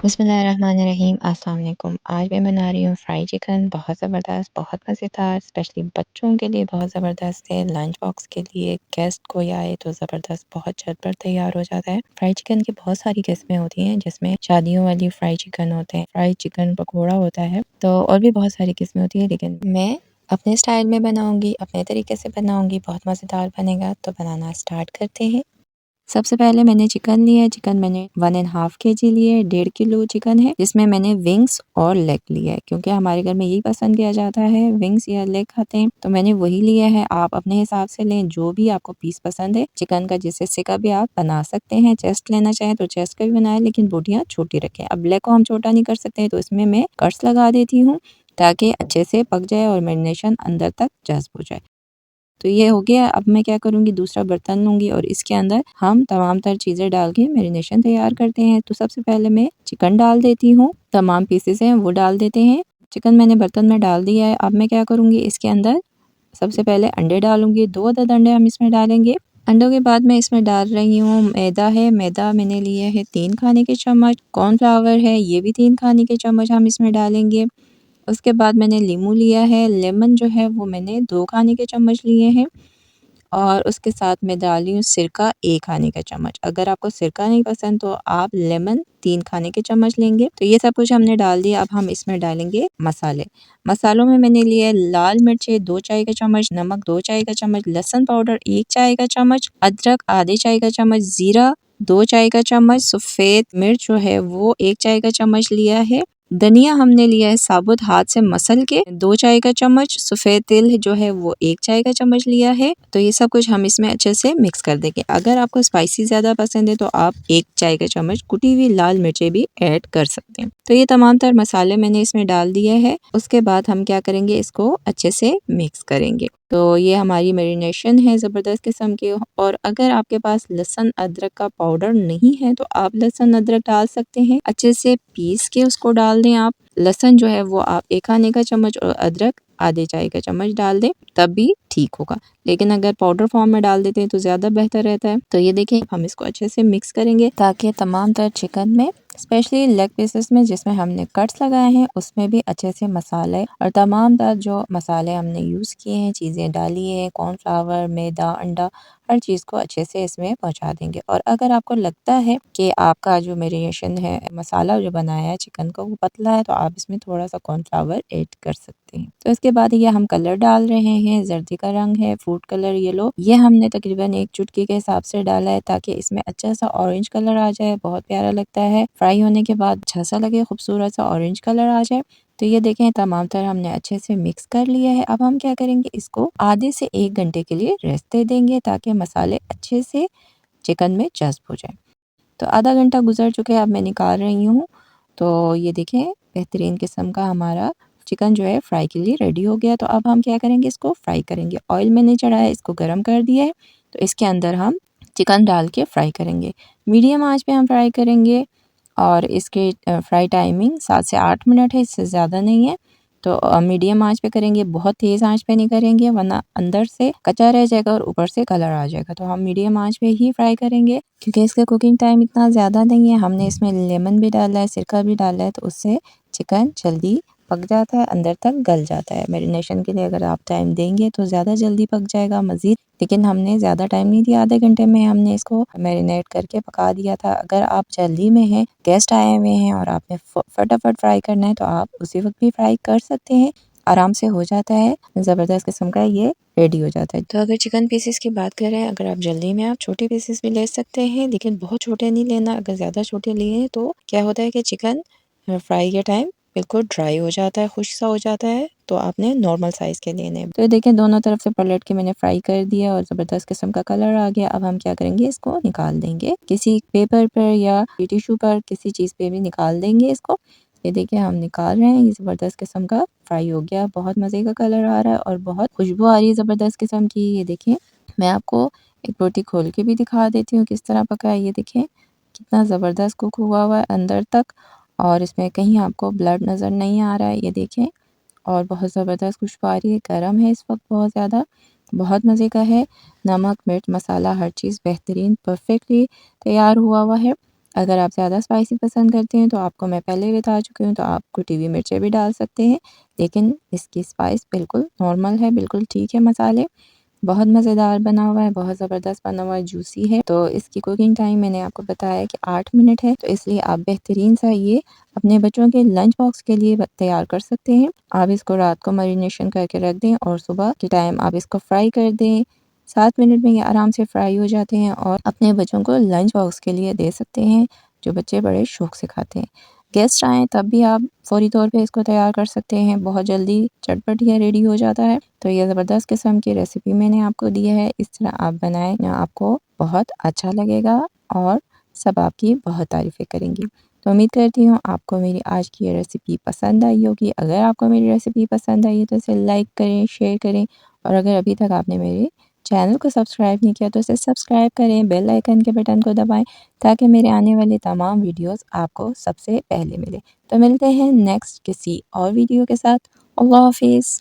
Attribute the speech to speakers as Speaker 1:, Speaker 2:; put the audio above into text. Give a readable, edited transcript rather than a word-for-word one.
Speaker 1: बिस्मिल्लाहिर्रहमानिर्रहीम अस्सलाम वालेकुम। आज मैं बना रही हूँ फ्राई चिकन, बहुत ज़बरदस्त, बहुत मज़ेदार, स्पेशली बच्चों के लिए बहुत ज़बरदस्त है, लंच बॉक्स के लिए, गेस्ट कोई आए तो ज़बरदस्त बहुत झटपट तैयार हो जाता है। फ्राई चिकन की बहुत सारी किस्में होती हैं, जिसमें शादियों वाली फ्राई चिकन होते हैं, फ्राई चिकन पकौड़ा होता है, तो और भी बहुत सारी किस्में होती हैं, लेकिन मैं अपने स्टाइल में बनाऊंगी, अपने तरीके से बनाऊंगी, बहुत मज़ेदार बनेगा। तो बनाना स्टार्ट करते हैं। सबसे पहले मैंने चिकन लिया है। चिकन मैंने 1.5 केजी लिए है। 1.5 किलो चिकन है, जिसमें मैंने विंग्स और लेग लिया है, क्योंकि हमारे घर में यही पसंद किया जाता है, विंग्स या लेग खाते हैं, तो मैंने वही लिया है। आप अपने हिसाब से लें, जो भी आपको पीस पसंद है चिकन का, जिस हिस्से का भी आप बना सकते हैं। चेस्ट लेना चाहें तो चेस्ट का भी बनाए, लेकिन बोटियाँ छोटी रखें। अब लेग को हम छोटा नहीं कर सकते, तो इसमें मैं कट्स लगा देती हूँ, ताकि अच्छे से पक जाए और मैरिनेशन अंदर तक जज्ब हो जाए। तो ये हो गया। अब मैं क्या करूँगी, दूसरा बर्तन लूँगी और इसके अंदर हम तमाम तर चीज़ें डाल के मैरिनेशन तैयार करते हैं। तो सबसे पहले मैं चिकन डाल देती हूँ, तमाम पीसेस हैं वो डाल देते हैं। चिकन मैंने बर्तन में डाल दिया है। अब मैं क्या करूँगी, इसके अंदर सबसे पहले अंडे डालूँगी। 2 अदद अंडे हम इसमें डालेंगे। अंडों के बाद मैं इसमें डाल रही हूँ मैदा है। मैदा मैंने लिया है 3 खाने के चम्मच। कॉर्नफ्लावर है, ये भी 3 खाने के चम्मच हम इसमें डालेंगे। उसके बाद मैंने लीमू लिया है। लेमन जो है वो मैंने 2 खाने के चम्मच लिए हैं। और उसके साथ मैं डाल रही हूँ सिरका 1 खाने का चम्मच। अगर आपको सिरका नहीं पसंद तो आप लेमन 3 खाने के चम्मच लेंगे। तो ये सब कुछ हमने डाल दिया। अब हम इसमें डालेंगे मसाले। मसालों में मैंने लिया है लाल मिर्चें 2 चाय का चम्मच, नमक 2 चाय का चम्मच, लहसुन पाउडर 1 चाय का चम्मच, अदरक आधे चाय का चम्मच, ज़ीरा 2 चाय का चम्मच, सफ़ेद मिर्च जो है वो 1 चाय का चम्मच लिया है। धनिया हमने लिया है साबुत हाथ से मसल के 2 चाय का चम्मच। सफ़ेद तिल जो है वो 1 चाय का चम्मच लिया है। तो ये सब कुछ हम इसमें अच्छे से मिक्स कर देंगे। अगर आपको स्पाइसी ज़्यादा पसंद है तो आप 1 चाय का चम्मच कुटी हुई लाल मिर्चें भी ऐड कर सकते हैं। तो ये तमाम तर मसाले मैंने इसमें डाल दिए हैं। उसके बाद हम क्या करेंगे, इसको अच्छे से मिक्स करेंगे। तो ये हमारी मैरिनेशन है ज़बरदस्त किस्म की। और अगर आपके पास लहसुन अदरक का पाउडर नहीं है तो आप लहसुन अदरक डाल सकते हैं। अच्छे से पीस के उसको डाल दें आप। लहसुन जो है वो आप 1 खाने का चम्मच और अदरक आधे चाय का चम्मच डाल दें, तब भी ठीक होगा। लेकिन अगर पाउडर फॉर्म में डाल देते हैं तो ज़्यादा बेहतर रहता है। तो ये देखें, हम इसको अच्छे से मिक्स करेंगे, ताकि तमाम तर चिकन में, स्पेशली लेग पीसेस में जिसमें हमने कट्स लगाए हैं, उसमें भी अच्छे से मसाले और तमाम तर जो मसाले हमने यूज़ किए हैं, चीज़ें डाली हैं, कॉर्नफ्लावर, मैदा, अंडा, हर चीज़ को अच्छे से इसमें पहुँचा देंगे। और अगर आपको लगता है कि आपका जो मैरिनेशन है, मसाला जो बनाया है चिकन का, वो पतला है, तो आप इसमें थोड़ा-सा कॉर्नफ्लावर ऐड कर सकते हैं। तो इसके बाद ये हम कलर डाल रहे हैं। जर्दी का रंग है, फूड कलर येलो, ये हमने तकरीबन 1 चुटकी के हिसाब से डाला है, ताकि इसमें अच्छा सा ऑरेंज कलर आ जाए। बहुत प्यारा लगता है फ्राई होने के बाद, अच्छा सा लगे, खूबसूरत सा ऑरेंज कलर आ जाए। तो ये देखें, तमाम तरह हमने अच्छे से मिक्स कर लिया है। अब हम क्या करेंगे, इसको आधे से 1 घंटे के लिए रेस्ट दे देंगे, ताकि मसाले अच्छे से चिकन में जज़्ब हो जाए। तो आधा घंटा गुजर चुके हैं, अब मैं निकाल रही हूँ। तो ये देखें, बेहतरीन किस्म का हमारा चिकन जो है फ्राई के लिए रेडी हो गया। तो अब हम क्या करेंगे, इसको फ्राई करेंगे। ऑयल मैंने चढ़ाया, इसको गर्म कर दिया है। तो इसके अंदर हम चिकन डाल के फ्राई करेंगे। मीडियम आंच पे हम फ्राई करेंगे और इसके फ्राई टाइमिंग 7 से 8 मिनट है, इससे ज़्यादा नहीं है। तो मीडियम आंच पे करेंगे, बहुत तेज़ आंच पे नहीं करेंगे, वरना अंदर से कच्चा रह जाएगा और ऊपर से कलर आ जाएगा। तो हम मीडियम आंच पे ही फ्राई करेंगे, क्योंकि इसका कुकिंग टाइम इतना ज़्यादा नहीं है। हमने इसमें लेमन भी डाला है, सिरका भी डाला है, तो उससे चिकन जल्दी पक जाता है, अंदर तक गल जाता है। मैरिनेशन के लिए अगर आप टाइम देंगे तो ज़्यादा जल्दी पक जाएगा मज़ीद, लेकिन हमने ज़्यादा टाइम नहीं दिया। आधे घंटे में हमने इसको मैरिनेट करके पका दिया था। अगर आप जल्दी में हैं, गेस्ट आए हुए हैं और आपने फटाफट फ्राई करना है, तो आप उसी वक्त भी फ्राई कर सकते हैं, आराम से हो जाता है। ज़बरदस्त किस्म का ये रेडी हो जाता है। तो अगर चिकन पीसेस की बात करें, अगर आप जल्दी में, आप छोटे पीसेस भी ले सकते हैं, लेकिन बहुत छोटे नहीं लेना। अगर ज़्यादा छोटे लिए तो क्या होता है कि चिकन फ्राई के टाइम बिल्कुल ड्राई हो जाता है, खुश्क सा हो जाता है। तो आपने नॉर्मल साइज़ के लेने हैं। तो ये देखें, दोनों तरफ से पलट के मैंने फ्राई कर दिया और ज़बरदस्त किस्म का कलर आ गया। अब हम क्या करेंगे, इसको निकाल देंगे किसी पेपर पर या टिश्यू पर, किसी चीज़ पे भी निकाल देंगे इसको। ये देखिए, हम निकाल रहे हैं। ये ज़बरदस्त किस्म का फ्राई हो गया, बहुत मज़े का कलर आ रहा है और बहुत खुशबू आ रही है ज़बरदस्त किस्म की। ये देखिए, मैं आपको एक रोटी खोल के भी दिखा देती हूँ किस तरह पका है। ये देखें, कितना ज़बरदस्त कुक हुआ हुआ है अंदर तक, और इसमें कहीं आपको ब्लड नज़र नहीं आ रहा है। ये देखें, और बहुत ज़बरदस्त खुशबू आ रही है। गरम है इस वक्त बहुत ज़्यादा, बहुत मज़े का है। नमक, मिर्च, मसाला, हर चीज़ बेहतरीन परफेक्टली तैयार हुआ हुआ है। अगर आप ज़्यादा स्पाइसी पसंद करते हैं तो आपको मैं पहले ही बता चुकी हूँ, तो आप कुटी हुई मिर्चें भी डाल सकते हैं, लेकिन इसकी स्पाइस बिल्कुल नॉर्मल है, बिल्कुल ठीक है मसाले। बहुत मज़ेदार बना हुआ है, बहुत ज़बरदस्त बना हुआ है, जूसी है। तो इसकी कुकिंग टाइम मैंने आपको बताया कि 8 मिनट है, तो इसलिए आप बेहतरीन सा ये अपने बच्चों के लंच बॉक्स के लिए तैयार कर सकते हैं। आप इसको रात को मैरिनेशन करके रख दें और सुबह के टाइम आप इसको फ्राई कर दें। 7 मिनट में ये आराम से फ्राई हो जाते हैं और अपने बच्चों को लंच बॉक्स के लिए दे सकते हैं, जो बच्चे बड़े शौक से खाते हैं। गेस्ट आएँ तब भी आप फ़ौरी तौर पे इसको तैयार कर सकते हैं, बहुत जल्दी झटपट ये रेडी हो जाता है। तो ये ज़बरदस्त किस्म की रेसिपी मैंने आपको दी है, इस तरह आप बनाएँ, आपको बहुत अच्छा लगेगा और सब आपकी बहुत तारीफ़ें करेंगी। तो उम्मीद करती हूँ आपको मेरी आज की ये रेसिपी पसंद आई होगी। अगर आपको मेरी रेसिपी पसंद आई है तो इसे लाइक करें, शेयर करें और अगर अभी तक आपने मेरे चैनल को सब्सक्राइब नहीं किया तो इसे सब्सक्राइब करें, बेल आइकन के बटन को दबाएँ ताकि मेरे आने वाले तमाम वीडियोज़ आपको सबसे पहले मिले। तो मिलते हैं नेक्स्ट किसी और वीडियो के साथ। अल्लाह हाफ़िज़।